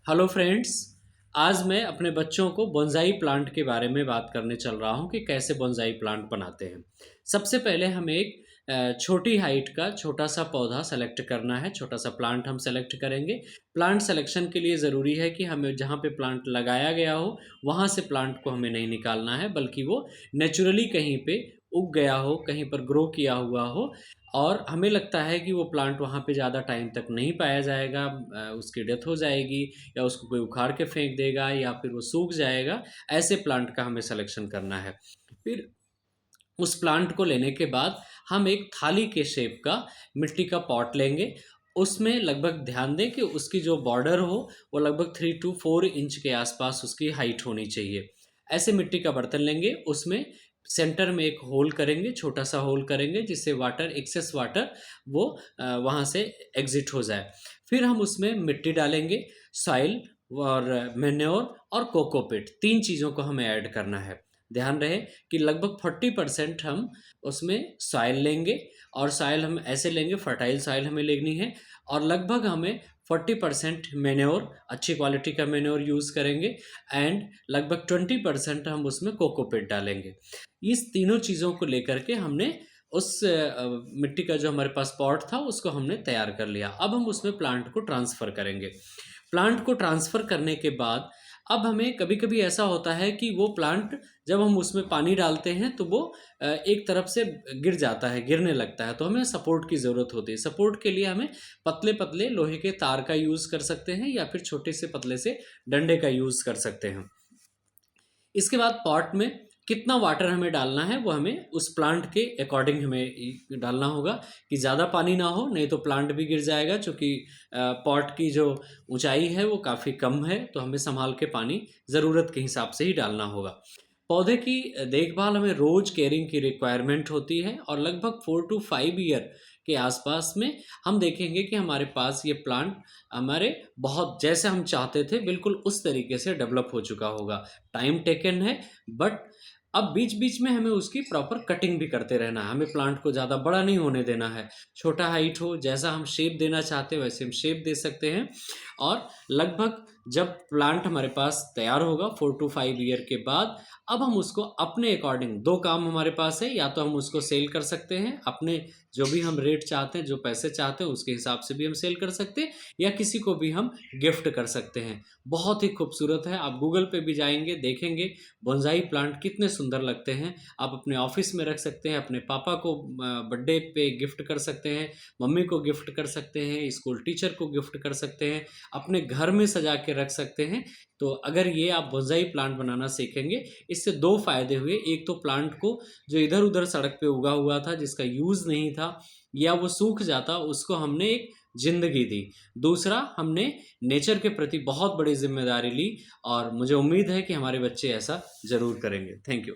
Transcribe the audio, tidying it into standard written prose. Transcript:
Hello friends. आज मैं अपने बच्चों को बोंसाई प्लांट के बारे में बात करने चल रहा हूँ कि कैसे बोंसाई प्लांट बनाते हैं। सबसे पहले हमें एक छोटी हाइट का छोटा सा पौधा सेलेक्ट करना है, छोटा सा प्लांट हम सेलेक्ट करेंगे। प्लांट सिलेक्शन के लिए ज़रूरी है कि हमें जहाँ पे प्लांट लगाया गया हो वहाँ से प्लांट को हमें नहीं निकालना है, बल्कि वो नेचुरली कहीं पे उग गया हो, कहीं पर ग्रो किया हुआ हो और हमें लगता है कि वो प्लांट वहाँ पे ज़्यादा टाइम तक नहीं पाया जाएगा, उसकी डेथ हो जाएगी या उसको कोई उखाड़ के फेंक देगा या फिर वो सूख जाएगा। ऐसे प्लांट का हमें सिलेक्शन करना है। फिर उस प्लांट को लेने के बाद हम एक थाली के शेप का मिट्टी का पॉट लेंगे। उसमें लगभग ध्यान दें कि उसकी जो बॉर्डर हो वो लगभग 3 to 4 इंच के आसपास उसकी हाइट होनी चाहिए। ऐसे मिट्टी का बर्तन लेंगे, उसमें सेंटर में एक होल करेंगे, छोटा सा होल करेंगे जिससे वाटर, एक्सेस वाटर वो वहाँ से एग्जिट हो जाए। फिर हम उसमें मिट्टी डालेंगे, सॉइल और मैन्योर और कोकोपीट, 3 चीज़ों को हमें ऐड करना है। ध्यान रहे कि लगभग 40% हम उसमें सॉइल लेंगे और सॉइल हम ऐसे लेंगे, फर्टाइल सॉइल हमें लेनी है और लगभग हमें 40% मैन्योर, अच्छी क्वालिटी का मैन्योर यूज़ करेंगे एंड लगभग 20% हम उसमें कोकोपीट डालेंगे। इस तीनों चीज़ों को लेकर के हमने उस मिट्टी का जो हमारे पास पॉट था उसको हमने तैयार कर लिया। अब हम उसमें प्लांट को ट्रांसफ़र करेंगे। प्लांट को ट्रांसफ़र करने के बाद अब हमें कभी-कभी ऐसा होता है कि वो प्लांट जब हम उसमें पानी डालते हैं तो वो एक तरफ से गिर जाता है, गिरने लगता है, तो हमें सपोर्ट की ज़रूरत होती है। सपोर्ट के लिए हमें पतले-पतले लोहे के तार का यूज़ कर सकते हैं या फिर छोटे से पतले से डंडे का यूज़ कर सकते हैं। इसके बाद पॉट में कितना वाटर हमें डालना है वो हमें उस प्लांट के अकॉर्डिंग हमें डालना होगा कि ज़्यादा पानी ना हो, नहीं तो प्लांट भी गिर जाएगा। चूँकि पॉट की जो ऊंचाई है वो काफ़ी कम है, तो हमें संभाल के पानी ज़रूरत के हिसाब से ही डालना होगा। पौधे की देखभाल हमें रोज़ केयरिंग की रिक्वायरमेंट होती है और लगभग 4 to 5 ईयर के आसपास में हम देखेंगे कि हमारे पास ये प्लांट हमारे बहुत जैसे हम चाहते थे बिल्कुल उस तरीके से डेवलप हो चुका होगा। टाइम टेकन है, बट अब बीच-बीच में हमें उसकी प्रॉपर कटिंग भी करते रहना है। हमें प्लांट को ज़्यादा बड़ा नहीं होने देना है। छोटा हाइट हो, जैसा हम शेप देना चाहते हैं वैसे हम शेप दे सकते हैं और लगभग जब प्लांट हमारे पास तैयार होगा 4 to 5 ईयर के बाद, अब हम उसको अपने अकॉर्डिंग 2 काम हमारे पास है, या तो हम उसको सेल कर सकते हैं, अपने जो भी हम रेट चाहते हैं, जो पैसे चाहते हैं उसके हिसाब से भी हम सेल कर सकते हैं या किसी को भी हम गिफ्ट कर सकते हैं। बहुत ही खूबसूरत है, आप गूगल पे भी जाएँगे, देखेंगे बोंसाई प्लांट कितने सुंदर लगते हैं। आप अपने ऑफ़िस में रख सकते हैं, अपने पापा को बर्थडे पे गिफ्ट कर सकते हैं, मम्मी को गिफ्ट कर सकते हैं, स्कूल टीचर को गिफ्ट कर सकते हैं, अपने घर में सजा के रख सकते हैं। तो अगर ये आप बोंसाई प्लांट बनाना सीखेंगे, इससे 2 फ़ायदे हुए। एक तो प्लांट को जो इधर-उधर सड़क पे उगा हुआ था, जिसका यूज़ नहीं था या वो सूख जाता, उसको हमने एक ज़िंदगी दी। दूसरा, हमने नेचर के प्रति बहुत बड़ी ज़िम्मेदारी ली और मुझे उम्मीद है कि हमारे बच्चे ऐसा ज़रूर करेंगे। Thank you.